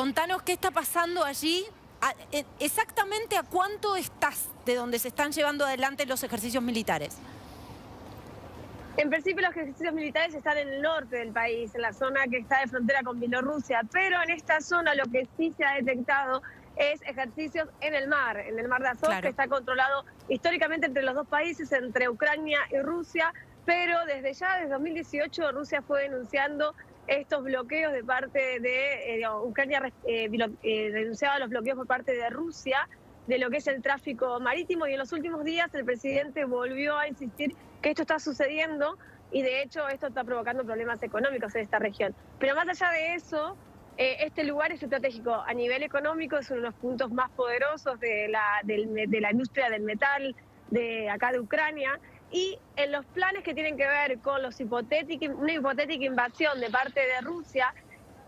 Contanos qué está pasando allí. Exactamente a cuánto estás de donde se están llevando adelante los ejercicios militares. En principio los ejercicios militares están en el norte del país, en la zona que está de frontera con Bielorrusia, pero en esta zona lo que sí se ha detectado es ejercicios en el mar de Azov, Claro. que está controlado históricamente entre los dos países, entre Ucrania y Rusia, pero desde 2018 Rusia fue denunciando estos bloqueos de parte de Ucrania, denunciaba los bloqueos por parte de Rusia de lo que es el tráfico marítimo, y en los últimos días el presidente volvió a insistir que esto está sucediendo y de hecho esto está provocando problemas económicos en esta región. Pero más allá de eso, este lugar es estratégico a nivel económico, es uno de los puntos más poderosos de la industria del metal de acá de Ucrania, y en los planes que tienen que ver con una hipotética invasión de parte de Rusia,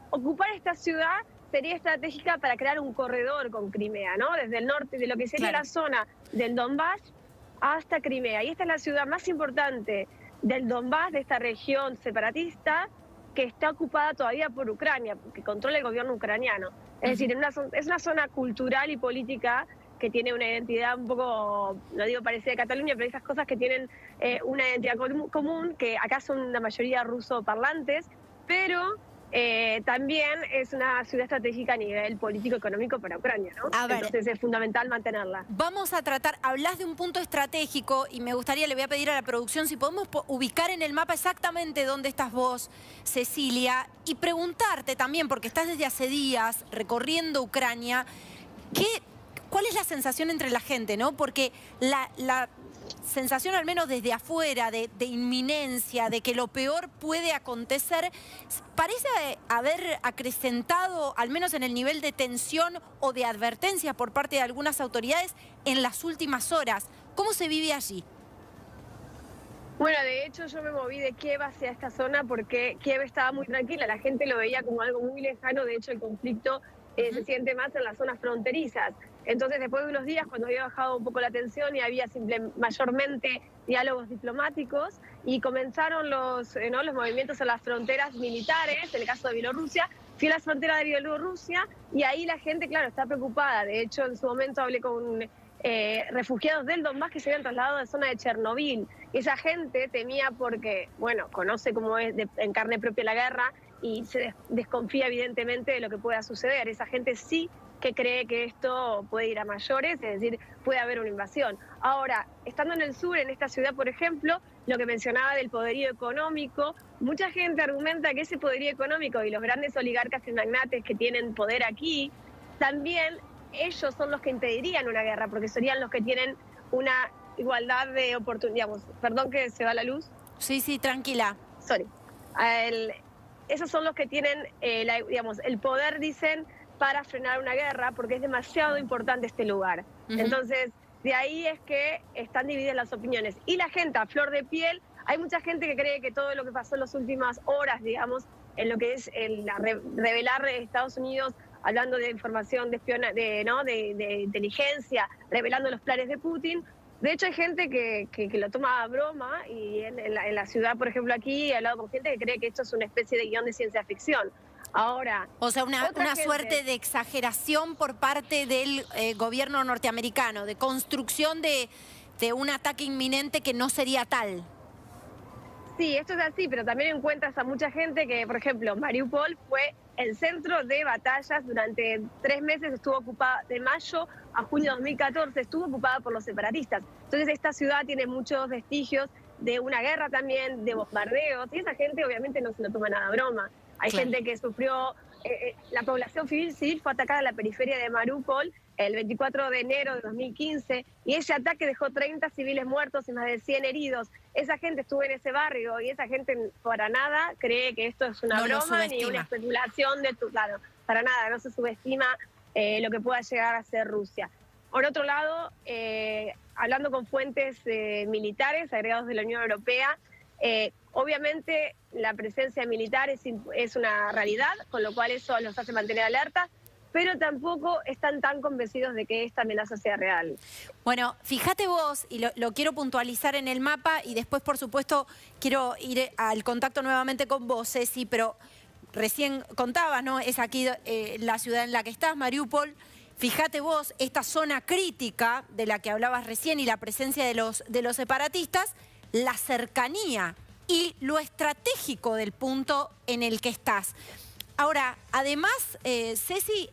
ocupar esta ciudad sería estratégica para crear un corredor con Crimea, ¿no? Desde el norte, de lo que sería la zona del Donbass hasta Crimea. Y esta es la ciudad más importante del Donbass, de esta región separatista, que está ocupada todavía por Ucrania, que controla el gobierno ucraniano. Es decir, es una zona cultural y política que tiene una identidad un poco, no digo parecida a Cataluña, pero esas cosas que tienen una identidad común, que acá son la mayoría rusoparlantes, pero también es una ciudad estratégica a nivel político-económico para Ucrania, ¿no? A ver, entonces es fundamental mantenerla. Vamos a tratar, hablas de un punto estratégico y me gustaría, le voy a pedir a la producción si podemos ubicar en el mapa exactamente dónde estás vos, Cecilia, y preguntarte también, porque estás desde hace días recorriendo Ucrania, ¿cuál es la sensación entre la gente, no? Porque la sensación, al menos desde afuera, de inminencia, de que lo peor puede acontecer, parece haber acrecentado, al menos en el nivel de tensión o de advertencia por parte de algunas autoridades en las últimas horas. ¿Cómo se vive allí? Bueno, de hecho yo me moví de Kiev hacia esta zona porque Kiev estaba muy tranquila, la gente lo veía como algo muy lejano, de hecho el conflicto se siente más en las zonas fronterizas. Entonces, después de unos días, cuando había bajado un poco la tensión y había mayormente diálogos diplomáticos, y comenzaron los movimientos en las fronteras militares, en el caso de Bielorrusia, fui a la frontera de Bielorrusia y ahí la gente, claro, está preocupada. De hecho, en su momento hablé con refugiados del Donbass que se habían trasladado a la zona de Chernobyl. Esa gente temía porque, bueno, conoce cómo es en carne propia la guerra y se desconfía evidentemente de lo que pueda suceder. Esa gente sí que cree que esto puede ir a mayores, es decir, puede haber una invasión. Ahora, estando en el sur, en esta ciudad, por ejemplo, lo que mencionaba del poderío económico, mucha gente argumenta que ese poderío económico y los grandes oligarcas y magnates que tienen poder aquí, también ellos son los que impedirían una guerra, porque serían los que tienen una igualdad de oportunidades. Perdón que se va la luz. Sí, sí, tranquila. Sorry. Esos son los que tienen, el poder, dicen, para frenar una guerra, porque es demasiado importante este lugar. Entonces, de ahí es que están divididas las opiniones. Y la gente a flor de piel, hay mucha gente que cree que todo lo que pasó en las últimas horas, digamos, en lo que es revelar Estados Unidos, hablando de información de inteligencia, revelando los planes de Putin. De hecho, hay gente que lo toma a broma, y en la ciudad, por ejemplo, aquí he hablado con gente que cree que esto es una especie de guión de ciencia ficción. Ahora, o sea, una suerte de exageración por parte del gobierno norteamericano, de construcción de un ataque inminente que no sería tal. Sí, esto es así, pero también encuentras a mucha gente que, por ejemplo, Mariupol fue el centro de batallas durante 3 meses, estuvo ocupada de mayo a junio de 2014, estuvo ocupada por los separatistas. Entonces esta ciudad tiene muchos vestigios de una guerra también, de bombardeos, y esa gente obviamente no se lo toma nada a broma. Hay gente que sufrió, la población civil fue atacada en la periferia de Mariupol el 24 de enero de 2015, y ese ataque dejó 30 civiles muertos y más de 100 heridos. Esa gente estuvo en ese barrio, y esa gente para nada cree que esto es una broma ni una especulación de lado. Para nada, no se subestima lo que pueda llegar a ser Rusia. Por otro lado, hablando con fuentes militares agregados de la Unión Europea, obviamente la presencia militar es una realidad, con lo cual eso los hace mantener alertas, pero tampoco están tan convencidos de que esta amenaza sea real. Bueno, fíjate vos, y lo quiero puntualizar en el mapa, y después, por supuesto, quiero ir al contacto nuevamente con vos, Ceci, pero recién contabas, ¿no? Es aquí la ciudad en la que estás, Mariupol. Fíjate vos, esta zona crítica de la que hablabas recién y la presencia de los separatistas, la cercanía y lo estratégico del punto en el que estás. Ahora, además, Ceci,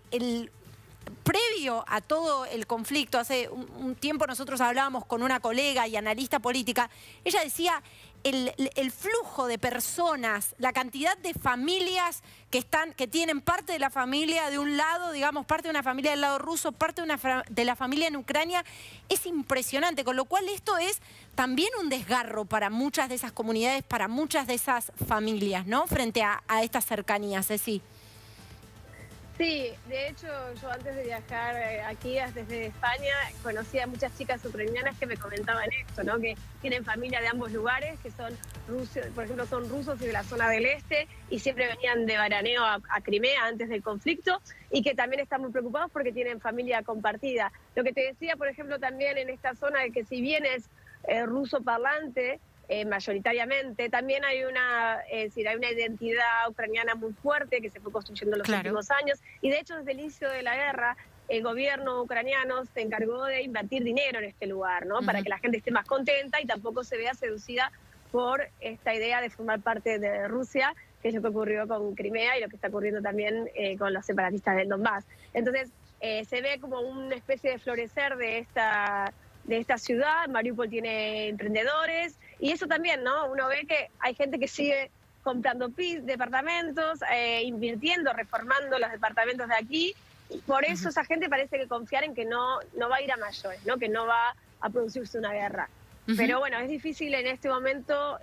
previo a todo el conflicto, hace un tiempo nosotros hablábamos con una colega y analista política, ella decía el flujo de personas, la cantidad de familias que tienen parte de la familia de un lado, digamos, parte de una familia del lado ruso, parte de la familia en Ucrania, es impresionante, con lo cual esto es también un desgarro para muchas de esas comunidades, para muchas de esas familias, ¿no? Frente a estas cercanías, sí. Sí, de hecho yo antes de viajar aquí desde España conocí a muchas chicas ucranianas que me comentaban esto, ¿no? Que tienen familia de ambos lugares, que son rusos, por ejemplo son rusos y de la zona del este y siempre venían de veraneo a Crimea antes del conflicto y que también están muy preocupados porque tienen familia compartida. Lo que te decía, por ejemplo, también en esta zona de que si bien es ruso parlante, mayoritariamente. También hay hay una identidad ucraniana muy fuerte que se fue construyendo en los últimos años y de hecho desde el inicio de la guerra el gobierno ucraniano se encargó de invertir dinero en este lugar, ¿no? Para que la gente esté más contenta y tampoco se vea seducida por esta idea de formar parte de Rusia, que es lo que ocurrió con Crimea y lo que está ocurriendo también con los separatistas del Donbass. Entonces se ve como una especie de florecer de esta ciudad. Mariupol tiene emprendedores y eso también, ¿no? Uno ve que hay gente que sigue comprando departamentos, invirtiendo, reformando los departamentos de aquí. Por eso esa gente parece que confiar en que no va a ir a mayores, ¿no? Que no va a producirse una guerra. Pero bueno, es difícil en este momento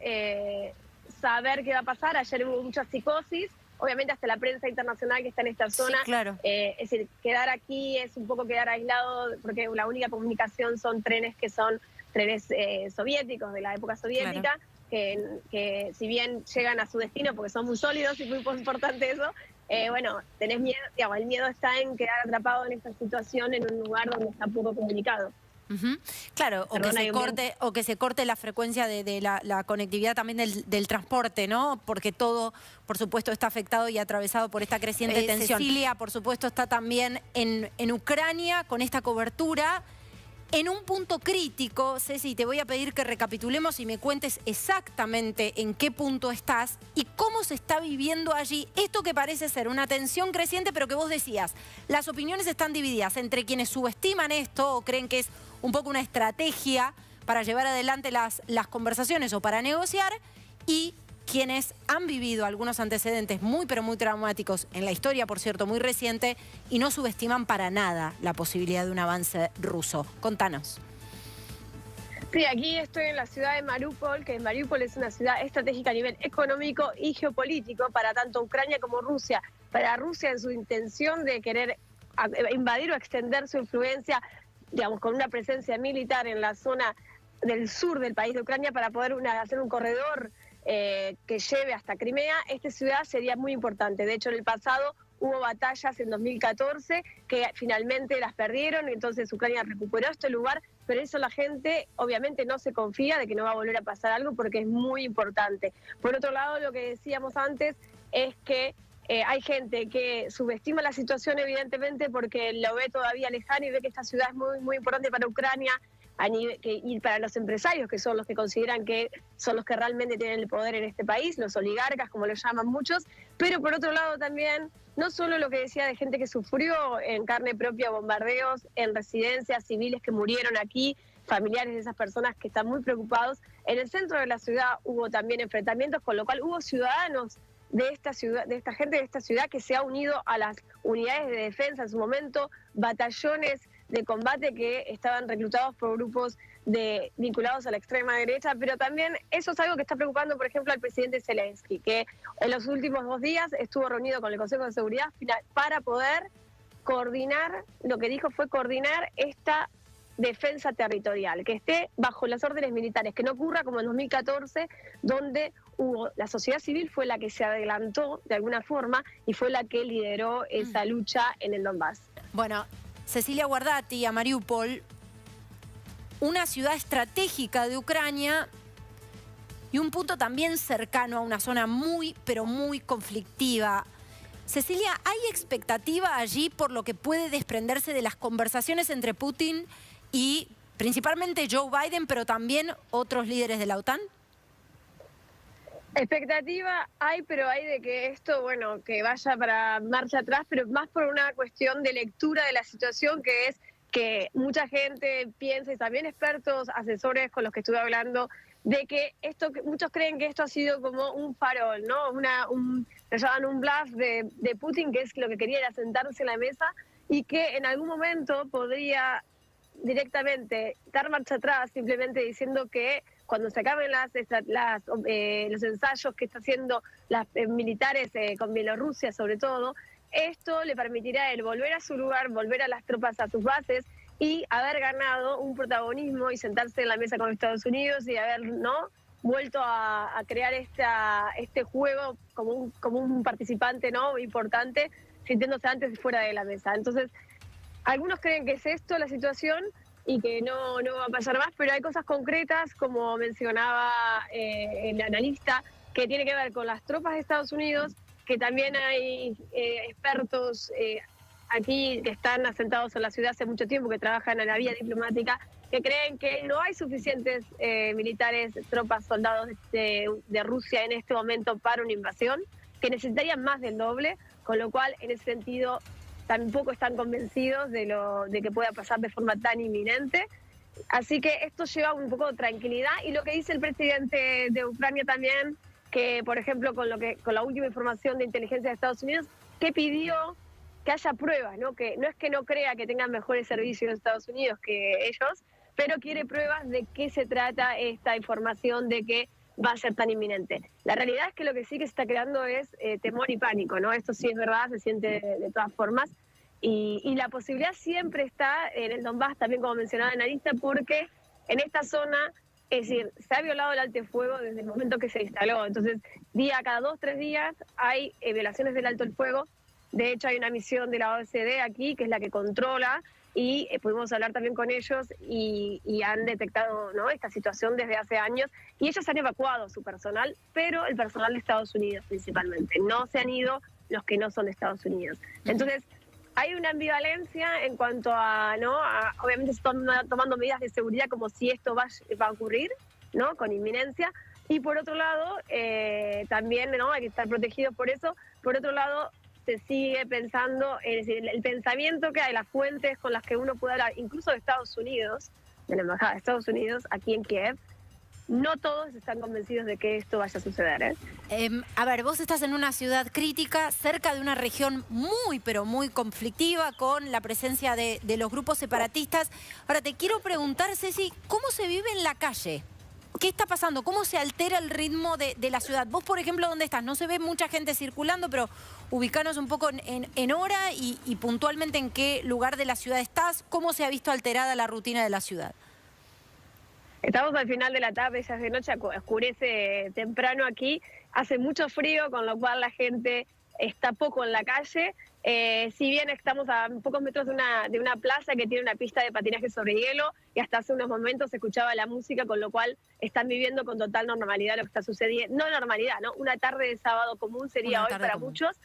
saber qué va a pasar. Ayer hubo mucha psicosis. Obviamente hasta la prensa internacional que está en esta zona, sí, claro. Es decir, quedar aquí es un poco quedar aislado porque la única comunicación son trenes que son trenes soviéticos, de la época soviética, claro. que si bien llegan a su destino porque son muy sólidos y muy importante eso, bueno, tenés miedo, digamos, el miedo está en quedar atrapado en esta situación en un lugar donde está poco comunicado. Claro, o que se corte la frecuencia de la conectividad también del transporte, ¿no? Porque todo, por supuesto, está afectado y atravesado por esta creciente tensión. Cecilia, por supuesto, está también en Ucrania con esta cobertura. En un punto crítico, Ceci, te voy a pedir que recapitulemos y me cuentes exactamente en qué punto estás y cómo se está viviendo allí esto que parece ser una tensión creciente, pero que vos decías, las opiniones están divididas entre quienes subestiman esto o creen que es un poco una estrategia para llevar adelante las conversaciones o para negociar y quienes han vivido algunos antecedentes muy pero muy traumáticos en la historia, por cierto, muy reciente, y no subestiman para nada la posibilidad de un avance ruso. Contanos. Sí, aquí estoy en la ciudad de Mariupol, que Mariupol es una ciudad estratégica a nivel económico y geopolítico para tanto Ucrania como Rusia. Para Rusia en su intención de querer invadir o extender su influencia, digamos, con una presencia militar en la zona del sur del país de Ucrania para poder hacer un corredor que lleve hasta Crimea. Esta ciudad sería muy importante. De hecho, en el pasado hubo batallas en 2014 que finalmente las perdieron, entonces Ucrania recuperó este lugar, pero eso la gente obviamente no se confía de que no va a volver a pasar algo porque es muy importante. Por otro lado, lo que decíamos antes es que hay gente que subestima la situación evidentemente porque lo ve todavía lejano y ve que esta ciudad es muy, muy importante para Ucrania, y para los empresarios, que son los que consideran que son los que realmente tienen el poder en este país, los oligarcas, como lo llaman muchos, pero por otro lado también, no solo lo que decía de gente que sufrió en carne propia bombardeos en residencias civiles que murieron aquí, familiares de esas personas que están muy preocupados, en el centro de la ciudad hubo también enfrentamientos, con lo cual hubo ciudadanos de esta ciudad, de esta gente de esta ciudad que se ha unido a las unidades de defensa en su momento, batallones de combate que estaban reclutados por grupos vinculados a la extrema derecha, pero también eso es algo que está preocupando, por ejemplo, al presidente Zelensky, que en los últimos 2 días estuvo reunido con el Consejo de Seguridad para poder coordinar, lo que dijo fue coordinar esta defensa territorial, que esté bajo las órdenes militares, que no ocurra como en 2014, donde la sociedad civil fue la que se adelantó de alguna forma y fue la que lideró esa lucha en el Donbass. Bueno, Cecilia Guardati, a Mariupol, una ciudad estratégica de Ucrania, y un punto también cercano a una zona muy, pero muy conflictiva. Cecilia, ¿hay expectativa allí por lo que puede desprenderse de las conversaciones entre Putin y principalmente Joe Biden, pero también otros líderes de la OTAN? Expectativa hay, pero hay de que esto, bueno, que vaya para marcha atrás, pero más por una cuestión de lectura de la situación, que es que mucha gente piensa, y también expertos, asesores con los que estuve hablando, de que muchos creen que esto ha sido como un farol, ¿no? Le llaman un bluff de Putin, que es lo que quería era sentarse en la mesa y que en algún momento podría directamente dar marcha atrás, simplemente diciendo que cuando se acaben los ensayos que está haciendo las militares con Bielorrusia sobre todo, esto le permitirá el volver a su lugar, volver a las tropas a sus bases y haber ganado un protagonismo y sentarse en la mesa con Estados Unidos y haber vuelto a crear este juego como un participante importante, sintiéndose antes y fuera de la mesa. Entonces, algunos creen que es esto la situación y que no va a pasar más, pero hay cosas concretas, como mencionaba el analista, que tiene que ver con las tropas de Estados Unidos, que también hay expertos aquí que están asentados en la ciudad hace mucho tiempo, que trabajan en la vía diplomática, que creen que no hay suficientes militares, tropas, soldados de Rusia en este momento para una invasión, que necesitarían más del doble, con lo cual, en ese sentido, tampoco están convencidos de que pueda pasar de forma tan inminente. Así que esto lleva un poco de tranquilidad. Y lo que dice el presidente de Ucrania también, que por ejemplo con la última información de inteligencia de Estados Unidos, que pidió que haya pruebas, ¿no? Que no es que no crea que tengan mejores servicios en Estados Unidos que ellos, pero quiere pruebas de qué se trata esta información de que va a ser tan inminente. La realidad es que lo que sí que se está creando es temor y pánico, ¿no? Esto sí es verdad, se siente de todas formas. Y la posibilidad siempre está en el Donbass, también como mencionaba el analista, porque en esta zona, es decir, se ha violado el alto el fuego desde el momento que se instaló. Entonces, cada 2 o 3 días hay violaciones del alto el fuego. De hecho, hay una misión de la OSD aquí, que es la que controla, y pudimos hablar también con ellos y han detectado, ¿no?, esta situación desde hace años. Y ellos han evacuado su personal, pero el personal de Estados Unidos principalmente. No se han ido los que no son de Estados Unidos. Entonces, hay una ambivalencia en cuanto a, obviamente se están tomando medidas de seguridad como si esto va a ocurrir, ¿no?, con inminencia. Y por otro lado, también, ¿no?, hay que estar protegidos por eso. Por otro lado, se sigue pensando, es decir, el pensamiento que hay, las fuentes con las que uno puede hablar, incluso de Estados Unidos, de la Embajada de Estados Unidos, aquí en Kiev, no todos están convencidos de que esto vaya a suceder, A ver, vos estás en una ciudad crítica, cerca de una región muy, pero muy conflictiva, con la presencia de los grupos separatistas. Ahora, te quiero preguntar, Ceci, ¿cómo se vive en la calle? ¿Qué está pasando? ¿Cómo se altera el ritmo de la ciudad? Vos, por ejemplo, ¿dónde estás? No se ve mucha gente circulando, pero ubicanos un poco en hora y puntualmente en qué lugar de la ciudad estás. ¿Cómo se ha visto alterada la rutina de la ciudad? Estamos al final de la tarde, ya es de noche, oscurece temprano aquí, hace mucho frío, con lo cual la gente está poco en la calle. Si bien estamos a pocos metros de una plaza que tiene una pista de patinaje sobre hielo y hasta hace unos momentos se escuchaba la música, con lo cual están viviendo con total normalidad lo que está sucediendo. No normalidad, ¿no? Una tarde de sábado común sería hoy para muchos.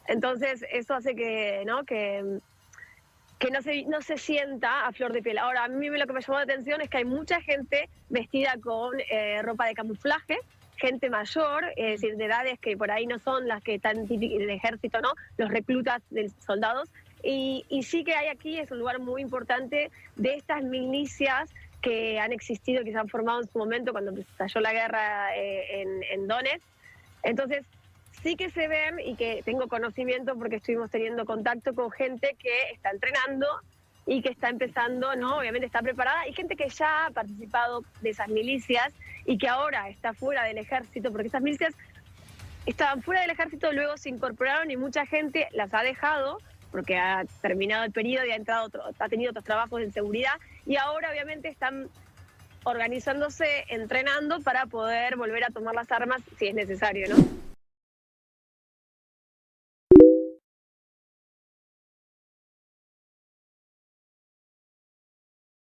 Entonces eso hace que no se sienta a flor de piel. Ahora, a mí lo que me llamó la atención es que hay mucha gente vestida con ropa de camuflaje, gente mayor, es decir, de edades que por ahí no son las que están típicas del ejército, ¿no?, los reclutas de soldados. Y sí que hay aquí, es un lugar muy importante de estas milicias que han existido, que se han formado en su momento cuando estalló la guerra en Donetsk. Entonces, sí que se ven, y que tengo conocimiento porque estuvimos teniendo contacto con gente que está entrenando y que está empezando, ¿no?, obviamente está preparada, y gente que ya ha participado de esas milicias y que ahora está fuera del ejército, porque esas milicias estaban fuera del ejército, luego se incorporaron y mucha gente las ha dejado porque ha terminado el periodo y ha tenido otros trabajos en seguridad, y ahora obviamente están organizándose, entrenando para poder volver a tomar las armas si es necesario, ¿no?